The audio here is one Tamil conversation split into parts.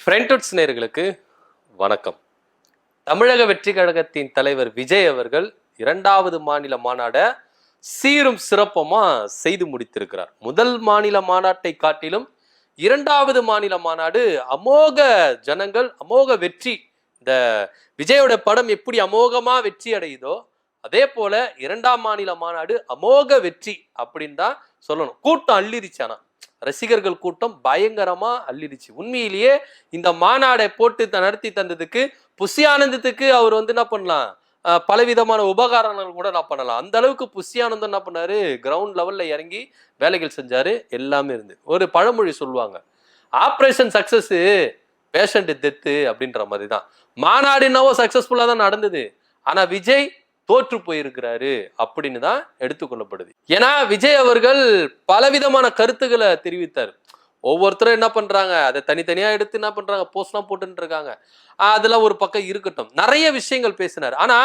ஃப்ரெண்ட்வுட்ஸ் நேயர்களுக்கு வணக்கம். தமிழக வெற்றி கழகத்தின் தலைவர் விஜய் அவர்கள் 2வது மாநில மாநாட சீரும் சிறப்புமா செய்து முடித்திருக்கிறார். முதல் மாநில மாநாட்டை காட்டிலும் 2வது மாநில மாநாடு அமோக ஜனங்கள், அமோக வெற்றி. இந்த விஜயோட படம் எப்படி அமோகமா வெற்றி அடையுதோ அதே போல 2ஆம் மாநில மாநாடு அமோக வெற்றி அப்படின்னு தான் சொல்லணும். கூட்டம் அள்ளிருச்சானா, ரசிகர்கள் கூட்டம் பயங்கரமா அள்ளிடுச்சு. உண்மையிலேயே இந்த மாநாடை போட்டு நடத்தி தந்ததுக்கு புஷி ஆனந்தத்துக்கு அவர் என்ன பண்ணலாம், பலவிதமான உபகாரங்கள் கூட நான் பண்ணலாம். அந்த அளவுக்கு புஷி ஆனந்தம் என்ன பண்ணாரு, கிரவுண்ட் லெவல்ல இறங்கி வேலைகள் செஞ்சாரு. எல்லாமே இருந்து ஒரு பழமொழி சொல்லுவாங்க, ஆப்ரேஷன் சக்சஸ் பேஷண்ட் டெத்து அப்படின்ற மாதிரி தான். மாநாடு என்னவோ சக்சஸ்ஃபுல்லா தான் நடந்தது, ஆனா விஜய் தோற்று போயிருக்கிறாரு அப்படின்னு தான் எடுத்துக்கொள்ளப்படுது. ஏன்னா விஜய் அவர்கள் பலவிதமான கருத்துக்களை தெரிவித்தார். ஒவ்வொருத்தரும் என்ன பண்றாங்க, அதை தனித்தனியா எடுத்து என்ன பண்றாங்க, போஸ்ட்லாம் போட்டுன்னு இருக்காங்க. அதெல்லாம் ஒரு பக்கம் இருக்கட்டும், நிறைய விஷயங்கள் பேசினார். ஆனா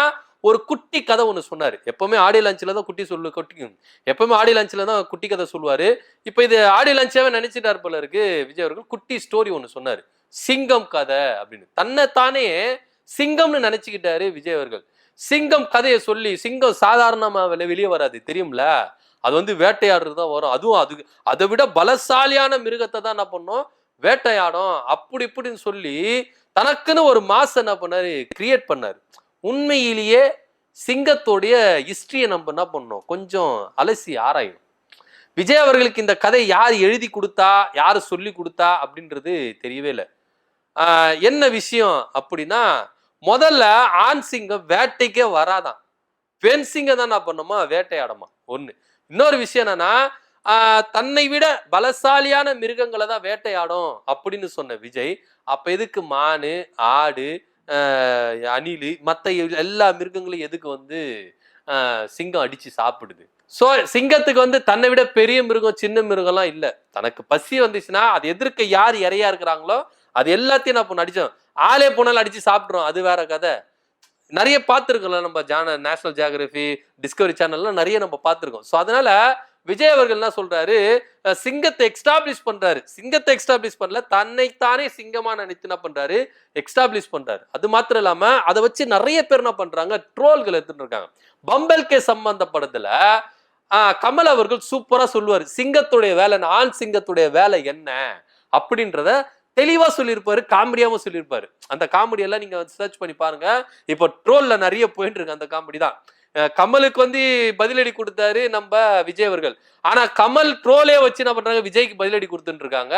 ஒரு குட்டி கதை ஒன்று சொன்னார். எப்பவுமே ஆடியோ லான்ச்ல தான் குட்டிக்கும், எப்பவுமே ஆடியோ லான்ச்ல தான் குட்டி கதை சொல்லுவாரு. இப்போ இது ஆடியோ லான்ச்சாவே நினைச்சிட்டார் போல இருக்கு. விஜய் அவர்கள் குட்டி ஸ்டோரி ஒன்று சொன்னார், சிங்கம் கதை அப்படின்னு. தன்னைத்தானே சிங்கம்னு நினைச்சுக்கிட்டாரு விஜய் அவர்கள். சிங்கம் கதையை சொல்லி, சிங்கம் சாதாரணமா வெளியே வராது தெரியும்ல, அது வேட்டையாடுறது தான் வரும். அதுவும் அதை விட பலசாலியான மிருகத்தை தான் என்ன பண்ணும், வேட்டையாடும். அப்படி இப்படின்னு சொல்லி தனக்குன்னு ஒரு மாச என்ன பண்ணாரு, கிரியேட் பண்ணாரு. உண்மையிலேயே சிங்கத்தோடைய ஹிஸ்டரியை நம்ம என்ன பண்ணோம், கொஞ்சம் அலசி ஆராயும். விஜய் அவர்களுக்கு இந்த கதை யார் எழுதி கொடுத்தா, யாரு சொல்லி கொடுத்தா அப்படின்றது தெரியவே இல்லை. என்ன விஷயம் அப்படின்னா, முதல்ல ஆண் சிங்கம் வேட்டைக்கே வராதான், பெண் சிங்கம் தான் என்ன பண்ணுமா, வேட்டையாடமா. ஒண்ணு. இன்னொரு விஷயம் என்னன்னா, தன்னை விட பலசாலியான மிருகங்களை தான் வேட்டையாடும் அப்படின்னு சொன்ன விஜய், அப்ப எதுக்கு மானு, ஆடு, அணில், மத்த எல்லா மிருகங்களையும் எதுக்கு சிங்கம் அடிச்சு சாப்பிடுது? சோ சிங்கத்துக்கு தன்னை விட பெரிய மிருகம் சின்ன மிருகம்லாம் இல்ல. தனக்கு பசி வந்துச்சுன்னா அது எதிர்க்க யார் இறையா இருக்கிறாங்களோ அது எல்லாத்தையும் நான் பொண்ணு அடிச்சோம். ஆளே போனாலும் அடிச்சு சாப்பிட்றோம், அது வேற கதை. நிறைய பார்த்துருக்கோம்ல நம்ம நேஷனல் ஜியோகிராஃபி, டிஸ்கவரி சேனல்லாம் நிறைய நம்ம பார்த்துருக்கோம். ஸோ அதனால விஜய் அவர்கள் என்ன சொல்றாரு, சிங்கத்தை எக்ஸ்டாப்ளிஷ் பண்றாரு. சிங்கத்தை எக்ஸ்டாப்ளிஷ் பண்ணல, தன்னைத்தானே சிங்கமா நினைத்து என்ன பண்றாரு, எக்ஸ்டாப்ளிஷ் பண்றாரு. அது மாத்திரம் இல்லாம அதை வச்சு நிறைய பேர் என்ன பண்றாங்க, ட்ரோல்கள் எடுத்துட்டு இருக்காங்க. பம்பல்கே சம்பந்தப்படத்துல கமல் அவர்கள் சூப்பரா சொல்லுவாரு, சிங்கத்துடைய வேலை, ஆண் சிங்கத்துடைய வேலை என்ன அப்படின்றத தெளிவா சொல்லியிருப்பாரு, காமெடியாவும் சொல்லியிருப்பாரு. அந்த காமெடி எல்லாம் நீங்க சர்ச் பண்ணி பாருங்க. இப்போ ட்ரோல்ல நிறைய போயிட்டு இருக்கு அந்த காமெடி தான். கமலுக்கு பதிலடி கொடுத்தாரு நம்ம விஜய் அவர்கள். ஆனா கமல் ட்ரோலே வச்சு என்ன பண்றாங்க, விஜய்க்கு பதிலடி கொடுத்துட்டு இருக்காங்க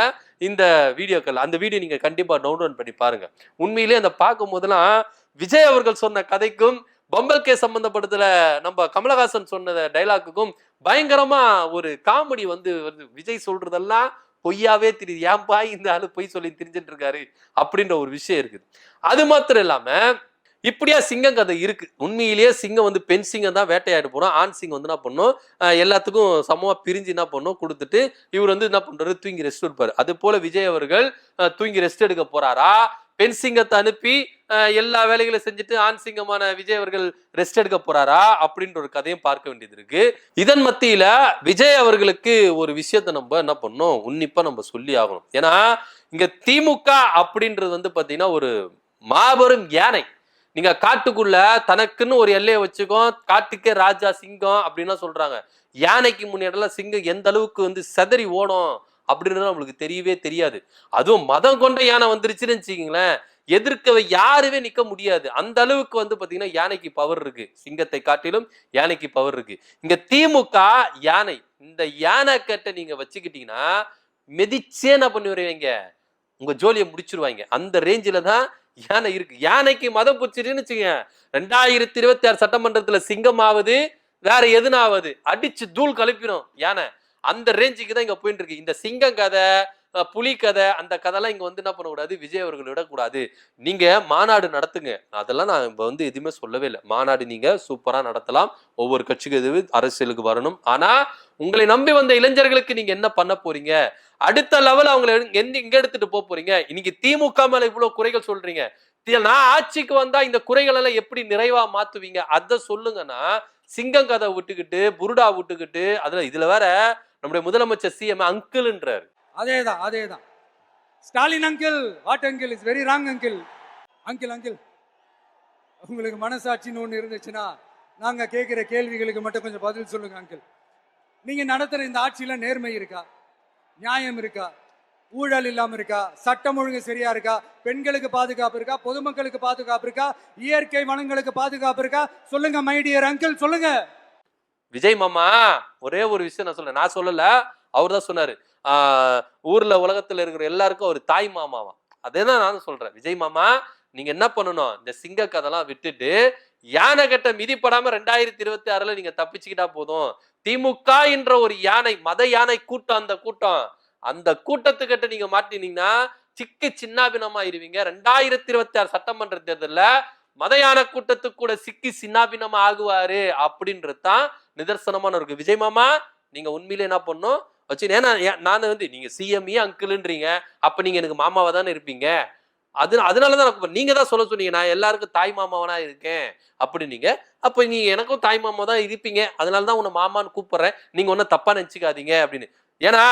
இந்த வீடியோக்கள். அந்த வீடியோ நீங்க கண்டிப்பா டவுன்லோட் பண்ணி பாருங்க. உண்மையிலேயே அந்த பார்க்கும் போதெல்லாம் விஜய் அவர்கள் சொன்ன கதைக்கும் பம்பல்கே சம்பந்தப்பட்டதுல நம்ம கமலஹாசன் சொன்ன டைலாக்குக்கும் பயங்கரமா ஒரு காமெடி விஜய் சொல்றதெல்லாம் பொய்யாவே தெரியுது. ஏன்பா இந்த ஆளு பொய் சொல்லி திரிஞ்சிட்டு இருக்காரு அப்படின்ற ஒரு விஷயம் இருக்குது. அது மாத்திரம் இல்லாம இப்படியா சிங்கம் கதை இருக்கு. உண்மையிலேயே சிங்கம் பெண் சிங்கம் தான் வேட்டையாடு போறோம். ஆண் சிங்கம் என்ன பண்ணும், எல்லாத்துக்கும் சமமா பிரிஞ்சு என்ன பண்ணும் கொடுத்துட்டு இவர் என்ன பண்றாரு, தூங்கி ரெஸ்ட் எடுப்பாரு. அது போல விஜய் அவர்கள் தூங்கி ரெஸ்ட் எடுக்க போறாரா, பெண் சிங்கத்தை அனுப்பி எல்லா வேலைகளையும் செஞ்சுட்டு ஆண் சிங்கமான விஜய் அவர்கள் ரெஸ்ட் எடுக்க போறாரா அப்படின்ற ஒரு கதையும் பார்க்க வேண்டியது இருக்கு. இதன் மத்தியில விஜய் அவர்களுக்கு ஒரு விஷயத்த நம்ம என்ன பண்ணணும், உன்னிப்பா நம்ம சொல்லி ஆகணும். ஏன்னா இங்க திமுக அப்படின்றது பாத்தீங்கன்னா ஒரு மாபெரும் யானை. நீங்க காட்டுக்குள்ள தனக்குன்னு ஒரு எல்லையை வச்சுக்கோ, காட்டுக்கே ராஜா சிங்கம் அப்படின்னா சொல்றாங்க. யானைக்கு முன்னாடிலாம் சிங்கம் எந்த அளவுக்கு செதறி ஓடும் அப்படின்றது நம்மளுக்கு தெரியவே தெரியாது. அதுவும் மதம் கொண்ட யானை வந்துருச்சுன்னு வச்சுக்கீங்களேன், எதிர்க்க யாருமே நிக்க முடியாது. அந்த அளவுக்கு பாத்தீங்கன்னா யானைக்கு பவர் இருக்கு. சிங்கத்தை காட்டிலும் யானைக்கு பவர் இருக்கு. இங்க திமுக யானை, இந்த யானை கட்ட நீங்க வச்சுக்கிட்டீங்கன்னா மெதிச்சே என்ன பண்ணி வருவீங்க, உங்க ஜோலியை முடிச்சிருவாங்க. அந்த ரேஞ்சில தான் யானை இருக்கு. யானைக்கு மதம் பிடிச்சிருன்னு வச்சுங்க, 2026 சட்டமன்றத்துல சிங்கமாவது வேற எதுனாவது அடிச்சு தூள் கலப்பிடும் யானை. அந்த ரேஞ்சுக்கு தான் இங்க போயிட்டு இருக்கு. இந்த சிங்கம் கதை, புலி கதை, அந்த கதைலாம் இங்க என்ன பண்ணக்கூடாது, விஜய் அவர்கள் விடக்கூடாது. நீங்க மாநாடு நடத்துங்க, அதெல்லாம் நான் இப்ப எதுவுமே சொல்லவே இல்லை. மாநாடு நீங்க சூப்பரா நடத்தலாம், ஒவ்வொரு கட்சிக்கு எது அரசியலுக்கு வரணும். ஆனா உங்களை நம்பி வந்த இளைஞர்களுக்கு நீங்க என்ன பண்ண போறீங்க, அடுத்த லெவல் அவங்களை எங்க எடுத்துட்டு போறீங்க? இன்னைக்கு திமுக மேல இவ்வளவு குறைகள் சொல்றீங்க, நான் ஆட்சிக்கு வந்தா இந்த குறைகள் எல்லாம் எப்படி நிறைவா மாத்துவீங்க, அத சொல்லுங்கன்னா. சிங்கம் கதை விட்டுக்கிட்டு, புருடா விட்டுக்கிட்டு, இதுல வேற நம்முடைய முதலமைச்சர் சிஎம் அங்கிள்ன்றாரு. அதேதான் Stalin uncle, what uncle, is very wrong uncle. Uncle uncle உங்களுக்கு மனசாட்சின்னு ஒன்று இருந்துச்சுன்னா நாங்கள் கேட்குற கேள்விகளுக்கு மட்டும் கொஞ்சம் பதில் சொல்லுங்க அங்கிள். நீங்கள் நடத்துகிற இந்த ஆட்சியில் நேர்மை இருக்கா, நியாயம் இருக்கா, ஊழல் இல்லாமல் இருக்கா, சட்டம் ஒழுங்கு சரியா இருக்கா, பெண்களுக்கு பாதுகாப்பு இருக்கா, பொதுமக்களுக்கு பாதுகாப்பு இருக்கா, இயற்கை வளங்களுக்கு பாதுகாப்பு இருக்கா? சொல்லுங்க மை டியர் அங்கிள், சொல்லுங்க. விஜய் மாமா ஒரே ஒரு விஷயம் நான் சொல்லல, அவர் தான் சொன்னாரு. ஊர்ல உலகத்துல இருக்கிற எல்லாருக்கும் ஒரு தாய் மாமாவா. அதேதான் நானும் சொல்றேன். விஜய் மாமா நீங்க என்ன பண்ணணும், இந்த சிங்க கதெல்லாம் விட்டுட்டு யானை கட்ட மிதிப்படாம 2026 நீங்க தப்பிச்சுக்கிட்டா போதும். திமுக என்ற ஒரு யானை, மத யானை கூட்டம், அந்த கூட்டத்துக்கிட்ட நீங்க மாட்டினீங்கன்னா சிக்கு சின்னாபினமாயிருவீங்க. 2026 சட்டமன்ற தேர்தல்ல மத யானை கூட்டத்துக்கு கூட சிக்கி சின்னாபினமா ஆகுவாரு அப்படின்றதுதான் நிதர்சனமான இருக்கு. விஜய் மாமா நீங்க உண்மையிலே என்ன பண்ணும் வச்சு, ஏன்னா நான் நீங்க சிஎம்ஏ அங்கிள்ன்றீங்க, அப்ப நீங்க எனக்கு மாமாவா தானே இருப்பீங்க. அதனாலதான் நீங்க தான் சொல்ல சொன்னீங்க நான் எல்லாருக்கும் தாய் மாமாவனா இருக்கேன் அப்படி. நீங்க அப்ப நீங்க எனக்கும் தாய் மாமா தான் இருப்பீங்க, அதனாலதான் உன்னை மாமான்னு கூப்பிடுறேன், நீங்க ஒன்னும் தப்பா நினைச்சுக்காதீங்க அப்படின்னு. ஏன்னா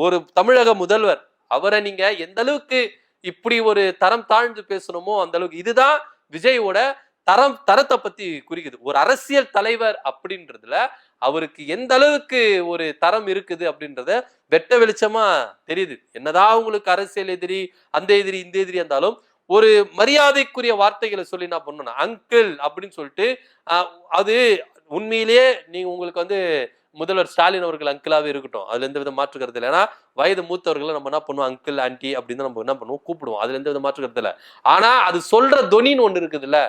ஒரு தமிழக முதல்வர், அவரை நீங்க எந்த அளவுக்கு இப்படி ஒரு தரம் தாழ்ந்து பேசணுமோ அந்த அளவுக்கு. இதுதான் விஜயோட தரத்தை பத்தி குறிக்குது. ஒரு அரசியல் தலைவர் அப்படின்றதுல அவருக்கு எந்த அளவுக்கு ஒரு தரம் இருக்குது அப்படின்றத வெட்ட வெளிச்சமா தெரியுது. என்னதான் உங்களுக்கு அரசியல் எதிரி, அந்த எதிரி, இந்த எதிரி இருந்தாலும் ஒரு மரியாதைக்குரிய வார்த்தைகளை சொல்லி என்ன பண்ணணும், அங்கிள் அப்படின்னு சொல்லிட்டு அது உண்மையிலேயே நீங்க உங்களுக்கு முதல்வர் ஸ்டாலின் அவர்கள் அங்கிளாவே இருக்கட்டும், அதுல எந்த வித மாற்று கருத்து இல்லை. ஏன்னா வயது மூத்தவர்களை நம்ம என்ன பண்ணுவோம், அங்கிள் ஆன்டி அப்படின்னு நம்ம என்ன பண்ணுவோம், கூப்பிடுவோம், அதுல எந்த வித மாற்று கருத்து இல்லை. ஆனா அது சொல்ற தொனின்னு ஒண்ணு இருக்குதுல்ல,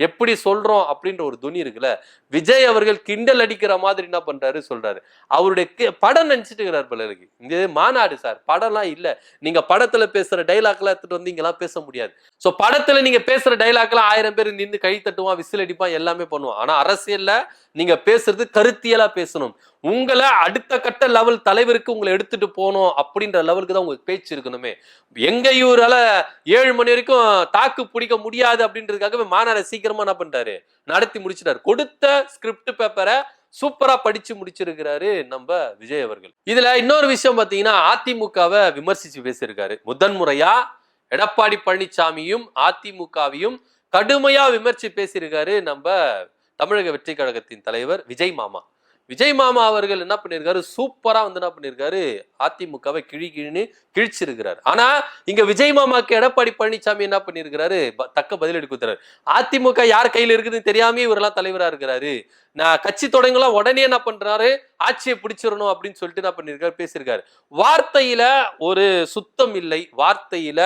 எப்படி சொல்றோம் அப்படின்ற ஒரு துணி இருக்குல்ல. விஜய் அவர்கள் கிண்டல் அடிக்கிற மாதிரி என்ன பண்றாரு சொல்றாரு. அவருடைய படம் நினைச்சிட்டு இருக்கிறார் பலருக்கு. இந்த மாநாடு சார், படம்லாம் இல்ல. நீங்க படத்துல பேசுற டைலாக் எல்லாம் எடுத்துட்டு இங்கெல்லாம் பேச முடியாது. சோ படத்துல நீங்க பேசுற டைலாக் எல்லாம் 1000 பேர் நின்று கை தட்டுவான், விசில் அடிப்பான், எல்லாமே பண்ணுவான். ஆனா அரசியல்ல நீங்க பேசுறது கருத்தியலா பேசணும். உங்களை அடுத்த கட்ட லெவல் தலைவருக்கு உங்களை எடுத்துட்டு போகணும் அப்படின்ற லெவலுக்கு தான் உங்களுக்கு பேச்சு இருக்கணுமே. எங்க இவரால 7 மணி வரைக்கும் தாக்கு பிடிக்க முடியாது அப்படின்றதுக்காகவே மாநாடு சீக்கிரமா என்ன பண்ணிட்டாரு, நடத்தி முடிச்சிட்டாரு. கொடுத்த ஸ்கிரிப்ட் பேப்பரை சூப்பரா படிச்சு முடிச்சிருக்கிறாரு நம்ம விஜய் அவர்கள். இதுல இன்னொரு விஷயம் பாத்தீங்கன்னா, அதிமுகவை விமர்சிச்சு பேசியிருக்காரு. முதன்முறையா எடப்பாடி பழனிசாமியும் அதிமுகவையும் கடுமையா விமர்சி பேசியிருக்காரு நம்ம தமிழக வெற்றி கழகத்தின் தலைவர் விஜய் மாமா. விஜய் மாமா அவர்கள் என்ன பண்ணிருக்காரு, சூப்பரா என்ன பண்ணிருக்காரு, அதிமுகவை கிழின்னு கிழிச்சிருக்கிறார். ஆனா இங்க விஜய் மாமாக்கு எடப்பாடி பழனிசாமி என்ன பண்ணிருக்கிறாரு, தக்க பதிலடி கொடுத்தாரு. அதிமுக யார் கையில இருக்குதுன்னு தெரியாம இவரெல்லாம் தலைவரா இருக்கிறாரு. நான் கட்சி தொடங்கலாம் உடனே என்ன பண்றாரு, ஆட்சியை பிடிச்சிடணும் அப்படின்னு சொல்லிட்டு என்ன பண்ணிருக்காரு, பேசியிருக்காரு. வார்த்தையில ஒரு சுத்தம் இல்லை, வார்த்தையில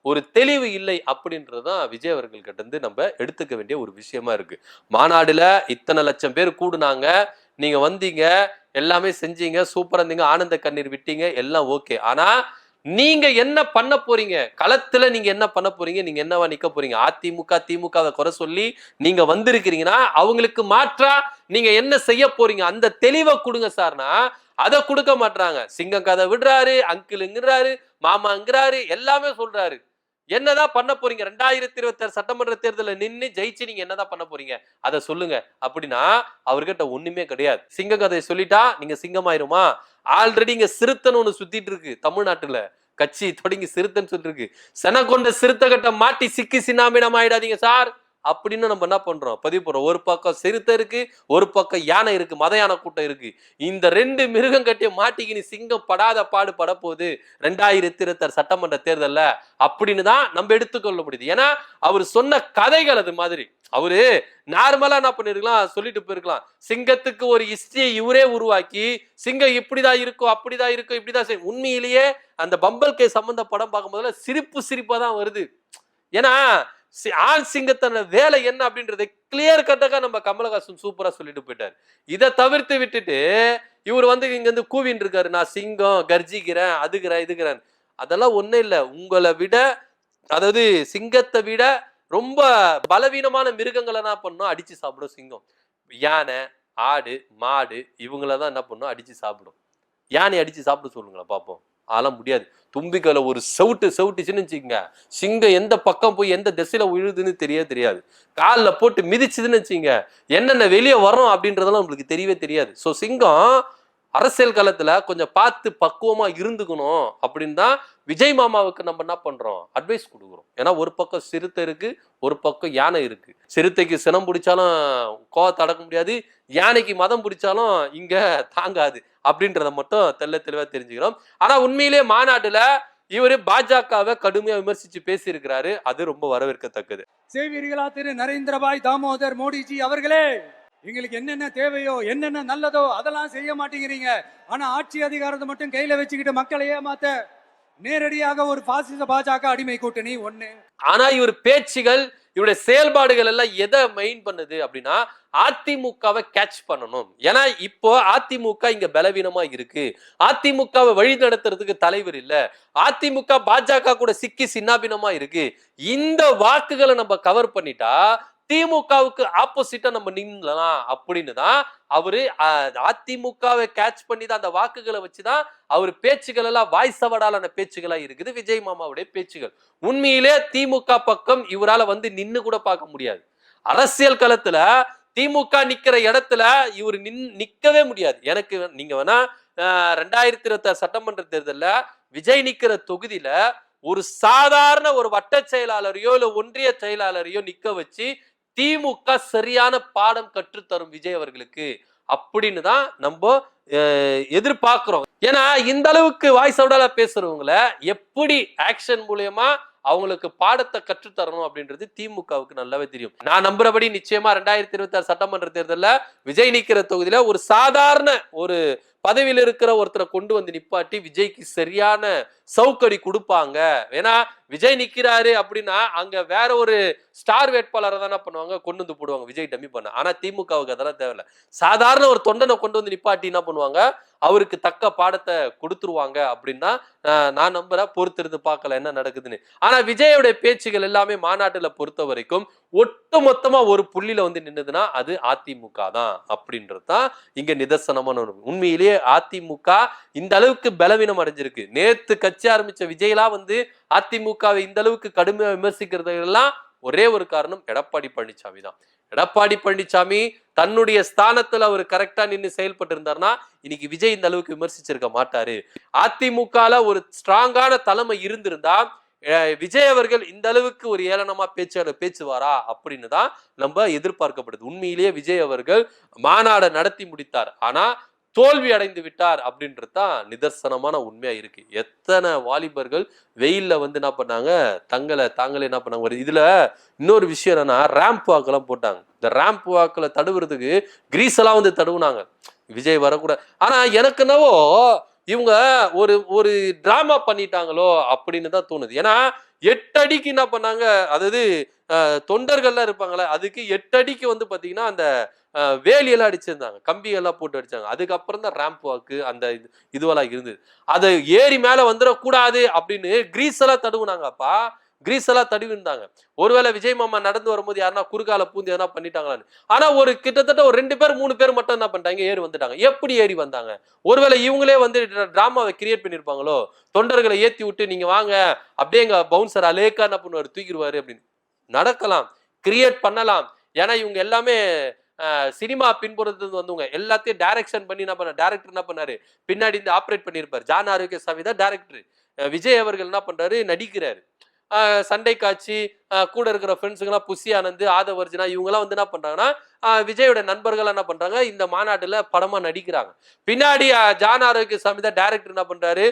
ஒரு தெளிவு இல்லை அப்படின்றதுதான் விஜய் அவர்கள் கிட்ட நம்ம எடுத்துக்க வேண்டிய ஒரு விஷயமா இருக்கு. மாநாடுல இத்தனை லட்சம் பேர் கூடுனாங்க, நீங்க வந்தீங்க, எல்லாமே செஞ்சீங்க, சூப்பரா இருந்தீங்க, ஆனந்த கண்ணீர் விட்டீங்க, எல்லாம் ஓகே. ஆனா நீங்க என்ன பண்ண போறீங்க, களத்துல நீங்க என்ன பண்ண போறீங்க, நீங்க என்னவா நிக்க போறீங்க? அதிமுக திமுகவை குறை சொல்லி நீங்க வந்திருக்கிறீங்கன்னா அவங்களுக்கு மாற்றா நீங்க என்ன செய்ய போறீங்க, அந்த தெளிவை கொடுங்க சார்னா அதை கொடுக்க மாட்டாங்க. சிங்கம் கதை விடுறாரு, அங்கிள்ங்கிறாரு, மாமாங்கிறாரு, எல்லாமே சொல்றாரு. என்னதான் பண்ண போறீங்க? 2026 சட்டமன்ற தேர்தலில் நின்று ஜெயிச்சு நீங்க என்னதான் பண்ண போறீங்க, அதை சொல்லுங்க அப்படின்னா அவர்கிட்ட ஒண்ணுமே கிடையாது. சிங்க கதையை சொல்லிட்டா நீங்க சிங்கமாயிருமா? ஆல்ரெடி இங்க சிறுத்தைன்னு ஒண்ணு சுத்திட்டு இருக்கு தமிழ்நாட்டுல, கட்சி தொடங்கி சிறுத்தைன்னு சொல்லிட்டு இருக்கு. சென கொண்ட சிறுத்தை கட்ட மாட்டி சிக்கி சின்னாமினம் ஆயிடாதீங்க சார் அப்படின்னு நம்ம என்ன பண்றோம், பதிவு போறோம். ஒரு பக்கம் சிறுத்தை இருக்கு, ஒரு பக்கம் யானை இருக்கு, மத யானை கூட்டம் இருக்கு. இந்த 2 மிருகம் கட்டிய மாட்டிக்கு நீ சிங்கம் படாத பாடு பட போகுது 2026 சட்டமன்ற தேர்தல்ல அப்படின்னு தான் நம்ம எடுத்துக்கொள்ள முடியுது. ஏன்னா அவர் சொன்ன கதைகள் அது மாதிரி. அவரு நார்மலா என்ன பண்ணிருக்கலாம், சொல்லிட்டு போயிருக்கலாம். சிங்கத்துக்கு ஒரு ஹிஸ்டரியை இவரே உருவாக்கி, சிங்கம் இப்படிதான் இருக்கும், அப்படிதான் இருக்கும், இப்படிதான். உண்மையிலேயே அந்த பம்பல் கே சம்பந்த படம் பார்க்கும்போதுல சிரிப்பா தான் வருது. ஏன்னா ஆண் சிங்கத்தோட வேலை என்ன அப்படின்றத கிளியர் கட்டக்கா நம்ம கமலஹாசன் சூப்பரா சொல்லிட்டு போயிட்டாரு. இதை தவிர்த்து விட்டுட்டு இவர் இங்க கூவின் இருக்காரு, நான் சிங்கம் கர்ஜிக்கிறேன், அதுகிறேன் இதுகிறேன். அதெல்லாம் ஒண்ணும் இல்லை. உங்களை விட, அதாவது சிங்கத்தை விட ரொம்ப பலவீனமான மிருகங்களை என்ன பண்ணும், அடிச்சு சாப்பிடும் சிங்கம். யானை, ஆடு, மாடு இவங்களதான் என்ன பண்ணும், அடிச்சு சாப்பிடும். யானை அடிச்சு சாப்பிட சொல்லுங்களா பாப்போம். அதெல்லாம் முடியாது. தும்பிக்கையில ஒரு செவுட்டுச்சுன்னு வச்சுக்கோங்க, சிங்கம் எந்த பக்கம் போய் எந்த திசையில விழுதுன்னு தெரியாது. காலில் போட்டு மிதிச்சுதுன்னு வச்சுங்க, என்னென்ன வெளியே வரும் அப்படின்றதெல்லாம் உங்களுக்கு தெரியவே தெரியாது. ஸோ சிங்கம் அரசியல் களத்துல கொஞ்சம் பார்த்து பக்குவமா இருந்துக்கணும் அப்படின்னு தான் விஜய் மாமாவுக்கு நம்ம என்ன பண்றோம், அட்வைஸ் கொடுக்குறோம். ஏன்னா ஒரு பக்கம் சிறுத்தை இருக்கு, ஒரு பக்கம் யானை இருக்கு. சிறுத்தைக்கு சினம் பிடிச்சாலும் கோவத்தை அடக்க முடியாது, யானைக்கு மதம் பிடிச்சாலும் இங்க தாங்காது அப்படின்றத மட்டும் தெளிவா தெரிஞ்சுக்கிறோம். ஆனா உண்மையிலேயே மாநாட்டுல இவரு பாஜகவை கடுமையா விமர்சிச்சு பேசியிருக்கிறாரு. அது ரொம்ப வரவேற்கத்தக்கது. செய்வீர்களா திரு நரேந்திரபாய் தாமோதர் மோடிஜி அவர்களே? எங்களுக்கு என்னென்ன தேவையோ என்னென்ன நல்லதோ அதெல்லாம் செய்ய மாட்டேங்கிறீங்க. ஆனா ஆட்சி அதிகாரத்தை மட்டும் கையில வச்சுக்கிட்டு மக்களை ஏமாத்த நேரடியாக ஒரு பாசிச பாஜக அடிமை கூட்டணி ஒண்ணு. ஆனா இவர் பேச்சுகள், இவருடைய செயல்பாடுகள் எல்லாம் எதை மெயின் பண்ணுது அப்படின்னா அதிமுகவை கேட்ச் பண்ணணும். ஏன்னா இப்போ அதிமுக இங்க பலவீனமா இருக்கு, அதிமுகவை வழி நடத்துறதுக்கு தலைவர் இல்ல, அதிமுக பாஜக கூட சிக்கி சின்னாபினமா இருக்கு. இந்த வாக்குகளை நம்ம கவர் பண்ணிட்டா திமுகவுக்கு ஆப்போசிட்டா நம்ம நின்னலாம் அப்படின்னு தான் அவரு அதிமுகவை கேட்ச் பண்ணி தான் அந்த வாக்குகளை வச்சுதான் அவர் பேச்சுகள் எல்லாம் வாய்சவடாலான பேச்சுகளா இருக்குது விஜய் மாமாவுடைய பேச்சுகள். உண்மையிலே திமுக பக்கம் இவரால வந்து நின்னு கூட பார்க்க முடியாது. அரசியல் களத்துல திமுக நிக்கிற இடத்துல இவர் நிக்கவே முடியாது. எனக்கு நீங்க வேணா 2026 சட்டமன்ற தேர்தல்ல விஜய் நிக்கிற தொகுதியில ஒரு சாதாரண ஒரு வட்ட செயலாளரையோ இல்ல ஒன்றிய செயலாளரையோ நிக்க வச்சு திமுக சரியான பாடம் கற்றுத்தரும் விஜய் அவர்களுக்கு அப்படின்னு தான் நம்ம எதிர்பார்க்கிறோம். ஏன்னா இந்த அளவுக்கு வாய்ஸ் அவுடால பேசுறவங்கள எப்படி ஆக்ஷன் மூலமா அவங்களுக்கு பாடத்தை கற்றுத்தரணும் அப்படின்றது திமுகவுக்கு நல்லாவே தெரியும். நான் நம்புறபடி நிச்சயமா 2026 சட்டமன்ற தேர்தலில் விஜய் நிக்கிற தொகுதியில ஒரு சாதாரண ஒரு பதவியில் இருக்கிற ஒருத்தரை கொண்டு வந்து நிப்பாட்டி விஜய்க்கு சரியான சவுக்கடி கொடுப்பாங்க. ஏன்னா விஜய் நிக்கிறாரு அப்படின்னா அங்க வேற ஒரு ஸ்டார் வேட்பாளரை தானே பண்ணுவாங்க, கொண்டு வந்து போடுவாங்க விஜய் டம்மி பண்ண. ஆனா திமுகவுக்கு அதெல்லாம் தேவையில்ல. சாதாரண ஒரு தொண்டனை கொண்டு வந்து நிப்பாட்டி என்ன பண்ணுவாங்க, அவருக்கு தக்க பாடத்தை கொடுத்துருவாங்க அப்படின்னா நான் நம்புறேன். பொறுத்திருந்து பார்க்கல என்ன நடக்குதுன்னு. ஆனா விஜயோட பேச்சுகள் எல்லாமே மாநாட்டுல பொறுத்த வரைக்கும் ஒட்டு மொத்தமா ஒரு புள்ளியில வந்து நின்னுதுன்னா அது அதிமுக தான் அப்படின்றதுதான் இங்க நிதர்சனமான. உண்மையிலேயே அதிமுக இந்த அளவுக்கு பலவீனம் அடைஞ்சிருக்கு. நேத்து கட்சி ஆரம்பிச்ச விஜயெல்லாம் வந்து அதிமுகவை இந்த அளவுக்கு கடுமையா விமர்சிக்கிறது எல்லாம் ஒரே ஒரு காரணம் எடப்பாடி பழனிசாமி தான். எடப்பாடி பழனிசாமி தன்னுடைய ஸ்தானத்துல அவர் கரெக்டா நின்று செயல்பட்டு இருந்தாருன்னா இன்னைக்கு விஜய் இந்த அளவுக்கு விமர்சிச்சிருக்க மாட்டாரு. அதிமுகல ஒரு ஸ்ட்ராங்கான தலைமை இருந்திருந்தா விஜய் அவர்கள் இந்த அளவுக்கு ஒரு ஏளனமா பேச்சுவாரா அப்படின்னு தான் நம்ம எதிர்பார்க்கப்படுது. உண்மையிலேயே விஜய் அவர்கள் மாநாடு நடத்தி முடித்தார், ஆனா தோல்வி அடைந்து விட்டார் அப்படின்றது தான் நிதர்சனமான உண்மையா இருக்கு. எத்தனை வாலிபர்கள் வெயில்ல வந்து என்ன பண்ணாங்க, தாங்களே என்ன பண்ணாங்க. இதுல இன்னொரு விஷயம் என்னன்னா, ரேம்ப் வாக்கெல்லாம் போட்டாங்க. இந்த ரேம்ப் வாக்குல தடுவுறதுக்கு கிரீஸ் எல்லாம் வந்து தடுவுனாங்க விஜய் வரக்கூடாது. ஆனா எனக்கு என்னவோ இவங்க ஒரு டிராமா பண்ணிட்டாங்களோ அப்படின்னு தான் தோணுது. ஏன்னா 8 அடிக்கு என்ன பண்ணாங்க, அதாவது தொண்டர்கள்லாம் இருப்பாங்களே அதுக்கு 8 அடிக்கு வந்து பாத்தீங்கன்னா அந்த வேலியெல்லாம் அடிச்சிருந்தாங்க, கம்பி எல்லாம் போட்டு அடிச்சாங்க. அதுக்கப்புறம் தான் ரேம்ப் வாக்கு அந்த இதுவெல்லாம் இருந்தது. அதை ஏறி மேல வந்துடக்கூடாது அப்படின்னு கிரீஸ் எல்லாம் தடுவுனாங்கப்பா. கிரீஸ் எல்லாம் தடுவி இருந்தாங்க. ஒருவேளை விஜய் மாமா நடந்து வரும்போது யாருன்னா குறுக்கால பூந்து எதனா பண்ணிட்டாங்களான்னு. ஆனா ஒரு கிட்டத்தட்ட ஒரு 2 பேர் 3 பேர் மட்டும் என்ன பண்ணிட்டாங்க, ஏறி வந்துட்டாங்க. எப்படி ஏறி வந்தாங்க? ஒருவேளை இவங்களே வந்து டிராமாவை கிரியேட் பண்ணிருப்பாங்களோ, தொண்டர்களை ஏத்தி விட்டு நீங்க வாங்க அப்படியே எங்க பவுன்சர் அலேக்கா என்ன பண்ணுவாரு, தூக்கிடுவாரு அப்படின்னு. நடக்கலாம், கிரியேட் பண்ணலாம். ஏன்னா இவங்க எல்லாமே சினிமா பின்புறத்துல வந்தவங்க. எல்லாத்தையும் டைரக்ஷன் பண்ணி என்ன பண்ண டைரக்டர் என்ன பண்ணாரு, பின்னாடி இந்த ஆப்ரேட் பண்ணியிருப்பாரு. ஜான் ஆரோக்கியசாமி தான் டைரக்டர். விஜய் அவர்கள் என்ன பண்றாரு, நடிக்கிறாரு. சண்டை காட்சி கூட இருக்கிற ஃப்ரெண்ட்ஸுங்கெல்லாம் புஷி ஆனந்த், ஆதவ் அர்ஜுனா இவங்கெல்லாம் வந்து என்ன பண்றாங்கன்னா விஜயோட நண்பர்கள் என்ன பண்றாங்க, இந்த மாநாட்டுல படமா நடிக்கிறாங்க. பின்னாடி ஜான் ஆரோக்கியசாமி தான் டைரக்டர் என்ன பண்றாரு,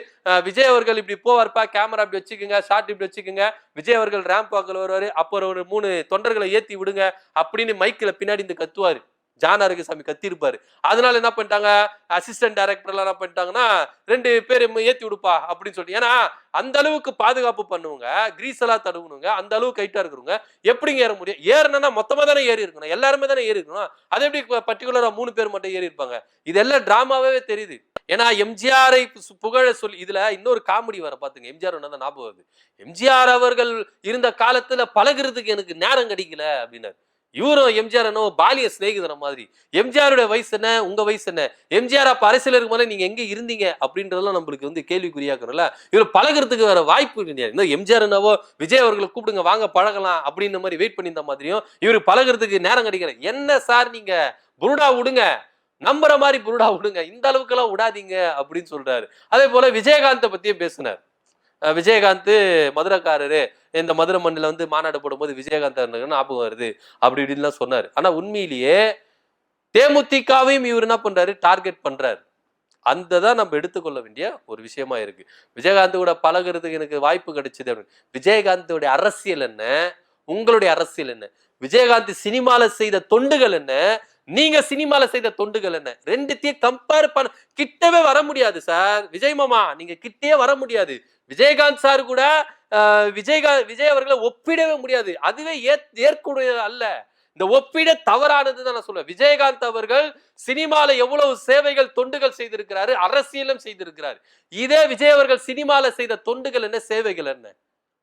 விஜய் அவர்கள் இப்படி போவார்ப்பா, கேமரா இப்படி வச்சுக்கோங்க, ஷார்ட் இப்படி வச்சுக்கோங்க, விஜய் அவர்கள் ரேம்ப் வாக்கில் வருவாரு, அப்புறம் ஒரு 3 தொண்டர்களை ஏத்தி விடுங்க அப்படின்னு மைக்கில் பின்னாடி இந்த கத்துவாரு. ஜான் ஆரோக்கியசாமி கத்திருப்பாரு. அதனால என்ன பண்ணிட்டாங்க, அசிஸ்டன்ட் டைரக்டர் எல்லாம் என்ன பண்ணிட்டாங்கன்னா 2 பேர் ஏத்தி விடுப்பா அப்படின்னு சொல்லிட்டு. ஏன்னா அந்த அளவுக்கு பாதுகாப்பு பண்ணுவாங்க, கிரீஸ் எல்லாம் தடுவணுங்க, அந்த அளவுக்கு கைட்டா இருக்கிறவங்க எப்படிங்க ஏற முடியும்? ஏறினா மொத்தமா தானே ஏறி இருக்கணும், எல்லாருமே தானே ஏறி இருக்கணும். அது எப்படி பர்டிகுலரா 3 பேர் மட்டும் ஏறி இருப்பாங்க? இதெல்லாம் டிராமாவே தெரியுது. ஏன்னா எம்ஜிஆரை புகழ சொல்லி இதுல இன்னொரு காமெடி வர பாத்துங்க. எம்ஜிஆர் ஒன்னு ஞாபகம் வருது. எம்ஜிஆர் அவர்கள் இருந்த காலத்துல பழகிறதுக்கு எனக்கு நேரம் கிடைக்கல அப்படின்னாரு. இவரும் எம்ஜிஆர் என்ன பாலிய சிநேகிதன மாதிரி. எம்ஜிஆருடைய வயசு என்ன, உங்க வயசு என்ன? எம்ஜிஆர் அப்ப அரசியல் இருக்கும் போது நீங்க எங்க இருந்தீங்க அப்படின்றதெல்லாம் நம்மளுக்கு வந்து கேள்விக்குறியாக்கணும்ல. இவர் பழகிறதுக்கு வேற வாய்ப்பு கிடையாது. இன்னும் எம்ஜிஆர் என்னவோ விஜய் அவர்களை கூப்பிடுங்க வாங்க பழகலாம் அப்படின்ற மாதிரி வெயிட் பண்ணியிருந்த மாதிரியும் இவரு பழகிறதுக்கு நேரம் கிடைக்கல. என்ன சார் நீங்க புருடா விடுங்க, நம்புற மாதிரி புருடா விடுங்க, இந்த அளவுக்கு எல்லாம் விடாதீங்க அப்படின்னு சொல்றாரு. அதே போல விஜயகாந்தை பத்தியும் பேசினார். விஜயகாந்த் மதுரைக்காரரு, இந்த மதுரை மண்ணில வந்து மாநாடு போடும்போது விஜயகாந்த் ஞாபகம் வருது அப்படி இப்படின்லாம் சொன்னாரு. ஆனா உண்மையிலேயே தேமுதிகவையும் இவர் என்ன பண்றாரு, டார்கெட் பண்றாரு. அந்த தான் நம்ம எடுத்துக்கொள்ள வேண்டிய ஒரு விஷயமா இருக்கு. விஜயகாந்த் கூட பழகுறதுக்கு எனக்கு வாய்ப்பு கிடைச்சது அப்படின்னு. விஜயகாந்தோடைய அரசியல் என்ன, உங்களுடைய அரசியல் என்ன? விஜயகாந்த் சினிமால செய்த தொண்டுகள் என்ன, நீங்க சினிமால செய்த தொண்டுகள் என்ன? ரெண்டுத்தையும் கம்பேர் பண்ண கிட்டவே வர முடியாது சார். விஜய் மாமா நீங்க கிட்டே வர முடியாது. விஜயகாந்த் சார் கூட விஜய் அவர்களை ஒப்பிடவே முடியாது. அதுவே ஏற்கக்கூடிய அல்ல. இந்த ஒப்பீட தவறானது தான் நான் சொல்லுவேன். விஜயகாந்த் அவர்கள் சினிமால எவ்வளவு சேவைகள் தொண்டுகள் செய்திருக்கிறாரு, அரசியலும் செய்திருக்கிறாரு. இதே விஜய் அவர்கள் சினிமால செய்த தொண்டுகள் என்ன, சேவைகள் என்ன,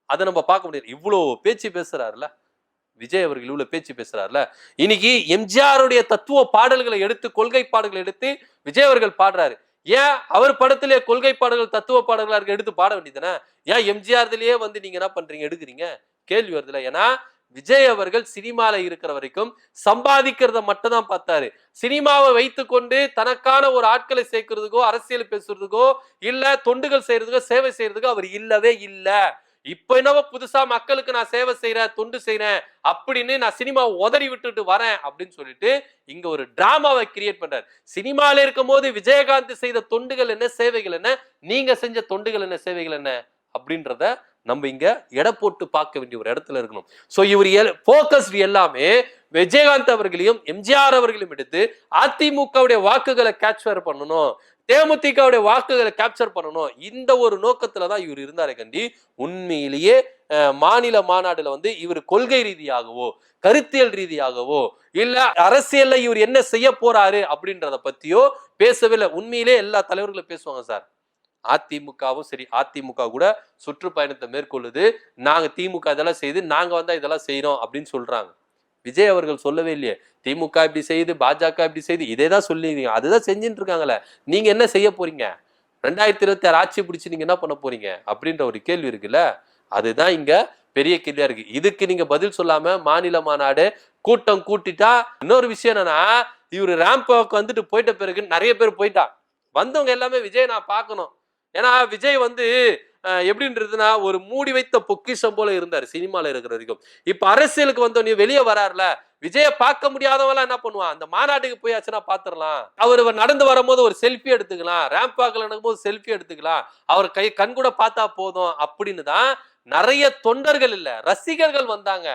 அதை நம்ம பார்க்க முடியாது. இவ்வளவு பேச்சு பேசுறாருல விஜய் அவர்கள், இவ்வளவு பேச்சு பேசுறாருல. இன்னைக்கு எம்ஜிஆருடைய தத்துவ பாடல்களை எடுத்து, கொள்கை பாடல்களை எடுத்து விஜய் அவர்கள் பாடுறாரு. ஏன் அவர் படத்திலே கொள்கை பாடல்கள் தத்துவ பாடல்களா இருக்க எடுத்து பாட வேண்டியதுதானே? ஏன் எம்ஜிஆர்லயே வந்து நீங்க என்ன பண்றீங்க, எடுக்கிறீங்க? கேள்வி வருதுல. ஏன்னா விஜய் அவர்கள் சினிமால இருக்கிற வரைக்கும் சம்பாதிக்கிறத மட்டும் தான் பார்த்தாரு. சினிமாவை வைத்துக்கொண்டு தனக்கான ஒரு ஆட்களை சேர்க்கிறதுக்கோ, அரசியல் பேசுறதுக்கோ, இல்ல தொண்டுகள் செய்யறதுக்கோ, சேவை செய்யறதுக்கோ அவர் இல்லவே இல்லை. இப்ப என்னவோ புதுசா மக்களுக்கு நான் சேவை செய்யறேன், தொண்டு செய்யறேன் அப்படின்னு நான் சினிமாவை உதறி விட்டுட்டு வரேன் அப்படின்னு சொல்லிட்டு இங்க ஒரு டிராமாவை கிரியேட் பண்றாரு. சினிமால இருக்கும் போது விஜயகாந்த் செய்த தொண்டுகள் என்ன, சேவைகள் என்ன, நீங்க செஞ்ச தொண்டுகள் என்ன, சேவைகள் என்ன அப்படின்றத நம்ம இங்க எடை போட்டு பார்க்க வேண்டிய ஒரு இடத்துல இருக்கணும். சோ இவர் போக்கஸ்ட் எல்லாமே விஜயகாந்த் அவர்களையும் எம்ஜிஆர் அவர்களையும் எடுத்து அதிமுகவுடைய வாக்குகளை கேப்சர் பண்ணணும், தேமுதிகவுடைய வாக்குகளை கேப்சர் பண்ணணும், இந்த ஒரு நோக்கத்துலதான் இவர் இருந்தாரே கண்டி உண்மையிலேயே மாநில மாநாடுல வந்து இவர் கொள்கை ரீதியாகவோ, கருத்தியல் ரீதியாகவோ, இல்ல அரசியல்ல இவர் என்ன செய்ய போறாரு அப்படின்றத பத்தியோ பேசவே இல்லை. உண்மையிலே எல்லா தலைவர்களும் பேசுவாங்க சார். அதிமுகவும் சரி, அதிமுக கூட சுற்றுப்பயணத்தை மேற்கொள்ளுது, நாங்க திமுக இதெல்லாம் செய்து நாங்க வந்தா இதெல்லாம் செய்யறோம் அப்படின்னு சொல்றாங்க. விஜய் அவர்கள் சொல்லவே இல்லையே திமுக இப்படி செய்யுது, பாஜக இப்படி செய்யுது, இதே தான் சொல்லிடுறீங்க, அதுதான் செஞ்சுட்டு இருக்காங்களே, நீங்க என்ன செய்ய போறீங்க? 2026 ஆட்சி பிடிச்சு நீங்க என்ன பண்ண போறீங்க அப்படின்ற ஒரு கேள்வி இருக்குல்ல, அதுதான் இங்க பெரிய கேள்வியா இருக்கு. இதுக்கு நீங்க பதில் சொல்லாம மாநில மாநாடு கூட்டம் கூட்டிட்டா, இன்னொரு விஷயம் என்னன்னா, இவரு ரேம்ப் வாக் வந்துட்டு போயிட்ட பிறகு நிறைய பேர் போயிட்டான். வந்தவங்க எல்லாமே விஜய் நான் பார்க்கணும். ஏன்னா விஜய் வந்து எப்படின்றதுன்னா ஒரு மூடி வைத்த பொக்கிஷம் போல இருந்தாரு சினிமால இருக்கிற வரைக்கும். இப்ப அரசியலுக்கு வந்தோடனே வெளியே வராருல, விஜய பார்க்க முடியாதவங்க என்ன பண்ணுவான், அந்த மாநாட்டுக்கு போயாச்சுன்னா பாத்துரலாம், அவர் நடந்து வரும்போது ஒரு செல்ஃபி எடுத்துக்கலாம், ரேம்ப் வாக்ல நடக்கும்போது செல்ஃபி எடுத்துக்கலாம், அவர் கண் கூட பார்த்தா போதும் அப்படின்னு தான் நிறைய தொண்டர்கள் இல்ல ரசிகர்கள் வந்தாங்க.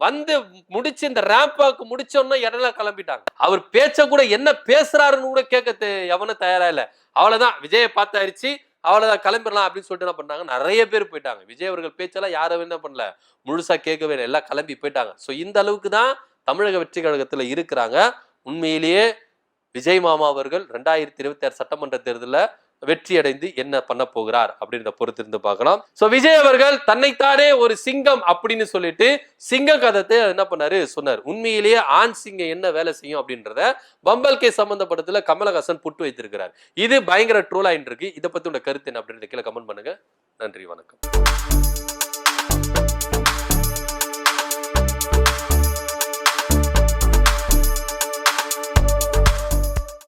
வந்து முடிச்சு இந்த ரேம்ப் வாக் முடிச்சோன்னா இடத்துல கிளம்பிட்டாங்க. அவர் பேச்ச கூட என்ன பேசுறாருன்னு கூட கேட்க எவனும் தயாரா இல்ல. அவ்வளவுதான், விஜயை பார்த்தாயிருச்சு, அவ்வளவுதான் கிளம்பிடலாம் அப்படின்னு சொல்லிட்டு என்ன பண்ணாங்க, நிறைய பேர் போயிட்டாங்க. விஜய் அவர்கள் பேச்செல்லாம் யாரும் என்ன பண்ணல, முழுசா கேட்கவே இல்லை, எல்லாம் கிளம்பி போயிட்டாங்க. ஸோ இந்த அளவுக்கு தான் தமிழக வெற்றி கழகத்துல இருக்கிறாங்க. உண்மையிலேயே விஜய் மாமா அவர்கள் 2026 சட்டமன்ற தேர்தலில் வெற்றி அடைந்து என்ன பண்ண போகிறார் அப்படின்றத பொறுத்து இருந்து பார்க்கலாம். சோ விஜய் அவர்கள் தன்னைத்தானே ஒரு சிங்கம் அப்படின்னு சொல்லிட்டு சிங்க கதத்தை என்ன பண்ணாரு சொன்னார். உண்மையிலேயே ஆண் சிங்கம் என்ன வேலை செய்யும் அப்படின்றத பம்பல் கே சம்பந்தப்பட்டதுல கமலஹாசன் புட்டு வைத்திருக்கிறார். இது பயங்கர ட்ரோல் ஆயிட்டு இருக்கு. இதை பத்தி உங்க கருத்து என்ன அப்படின்றத கீழே கமெண்ட் பண்ணுங்க. நன்றி, வணக்கம்.